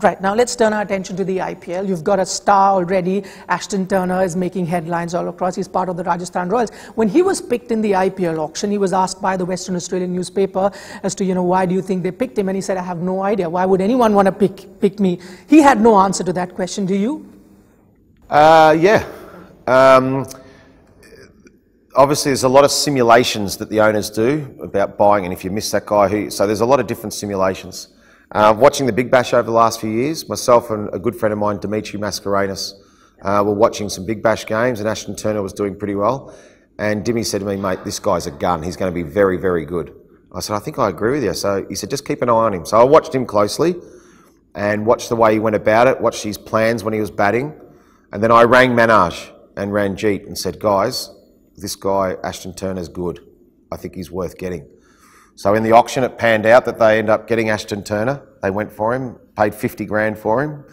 Right, now let's turn our attention to the IPL. You've got a star already. ASHTON Turner is making headlines all across. He's part of the Rajasthan Royals. When he was picked in the IPL auction, he was asked by the Western Australian newspaper as to, why do you think they picked him? And he said, I have no idea. Why would anyone want to pick me? He had no answer to that question. Do you? Yeah. Obviously, there's a lot of simulations that the owners do about buying, and if you miss that guy, so there's a lot of different simulations. Watching the Big Bash over the last few years, myself and a good friend of mine, DIMITRI, MASCARENHAS, were watching some Big Bash games, and ASHTON Turner was doing pretty well. And Dimmy said to me, mate, this guy's a gun. He's going to be very, very good. I said, I think I agree with you. So he said, just keep an eye on him. So I watched him closely and watched the way he went about it, watched his plans when he was batting. And then I rang Manaj and Ranjit and said, guys, this guy, ASHTON Turner's good. I think he's worth getting. So in the auction, it panned out that they ended up getting ASHTON Turner. They went for him, paid 50 grand for him.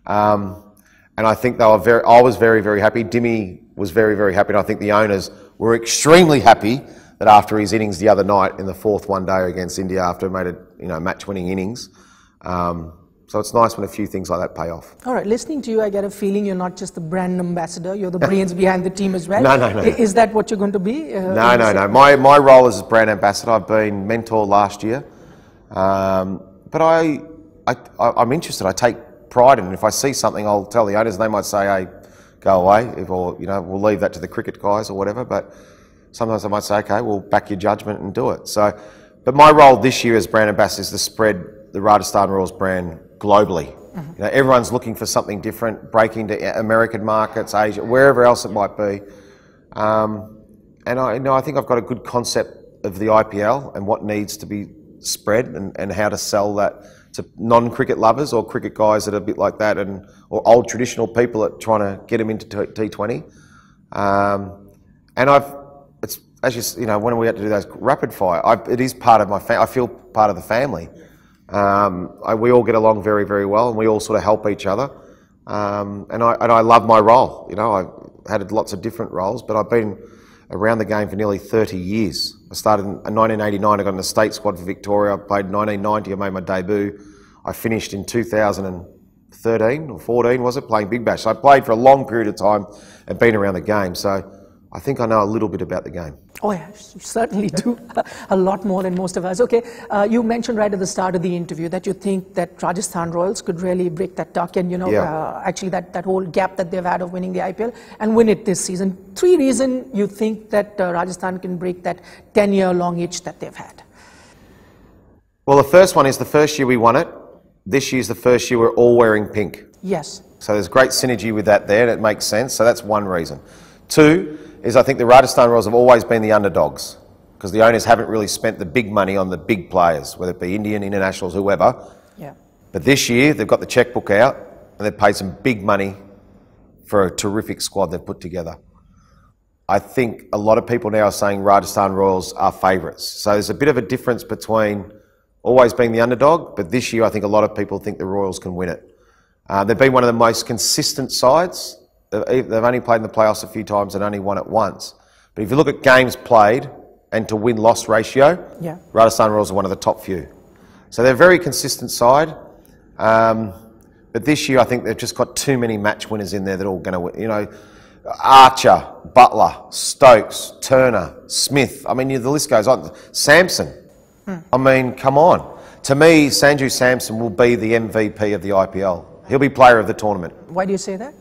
And I think I was very, very happy. Dimmy was very, very happy. And I think the owners were extremely happy that after his innings the other night in the fourth one-day against India, after he made a match-winning innings, so it's nice when a few things like that pay off. All right, listening to you, I get a feeling you're not just the brand ambassador, you're the brains behind the team as well. No. Is that what you're going to be? No. My role is as brand ambassador. I've been mentor last year. But I'm interested. I take pride in it. If I see something, I'll tell the owners. They might say, hey, go away, or we'll leave that to the cricket guys or whatever. But sometimes I might say, okay, we'll back your judgment and do it. So, but my role this year as brand ambassador is to spread the Rajasthan Royals brand globally. Mm-hmm. Everyone's looking for something different, breaking to American markets, Asia, wherever else it might be. And I think I've got a good concept of the IPL and what needs to be spread and how to sell that to non-cricket lovers or cricket guys that are a bit like that, or old traditional people that are trying to get them into T20. And it's as when we had to do those rapid fire, it is part of my family. I feel part of the family. We all get along very, very well, and we all sort of help each other. And I love my role. I've had lots of different roles, but I've been around the game for nearly 30 years. I started in 1989. I got in the state squad for Victoria. I played in 1990. I made my debut. I finished in 2013 or 14, was it, playing Big Bash. So I played for a long period of time and been around the game. So I think I know a little bit about the game. Oh yeah, you certainly do. A lot more than most of us. Okay, you mentioned right at the start of the interview that you think that Rajasthan Royals could really break that duck and, actually that whole gap that they've had of winning the IPL and win it this season. 3 reasons you think that Rajasthan can break that 10-year-long itch that they've had. Well, the first one is the first year we won it. This year's the first year we're all wearing pink. Yes. So there's great synergy with that there, and it makes sense. So that's one reason. 2 is I think the Rajasthan Royals have always been the underdogs because the owners haven't really spent the big money on the big players, whether it be Indian, internationals, whoever. Yeah. But this year they've got the checkbook out and they've paid some big money for a terrific squad they've put together. I think a lot of people now are saying Rajasthan Royals are favourites. So there's a bit of a difference between always being the underdog, but this year I think a lot of people think the Royals can win it. They've been one of the most consistent sides. They've only played in the playoffs a few times and only won it once. But if you look at games played and to win-loss ratio, Rajasthan Royals are one of the top few. So they're a very consistent side. But this year I think they've just got too many match winners in there that are all going to win. Archer, Butler, Stokes, Turner, Smith. I mean, the list goes on. Samson. I mean, come on. To me, Sanju Samson will be the MVP of the IPL. He'll be player of the tournament. Why do you say that?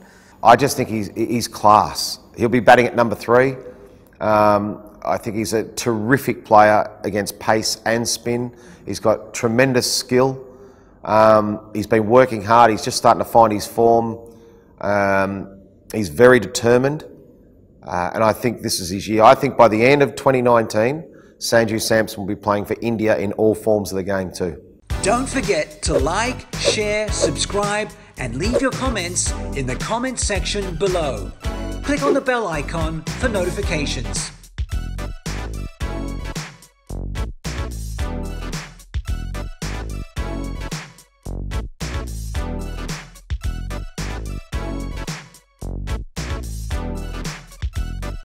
I just think he's class. He'll be batting at number 3. I think he's a terrific player against pace and spin. He's got tremendous skill. He's been working hard. He's just starting to find his form. He's very determined. And I think this is his year. I think by the end of 2019, Sanju Samson will be playing for India in all forms of the game too. Don't forget to like, share, subscribe, and leave your comments in the comment section below. Click on the bell icon for notifications.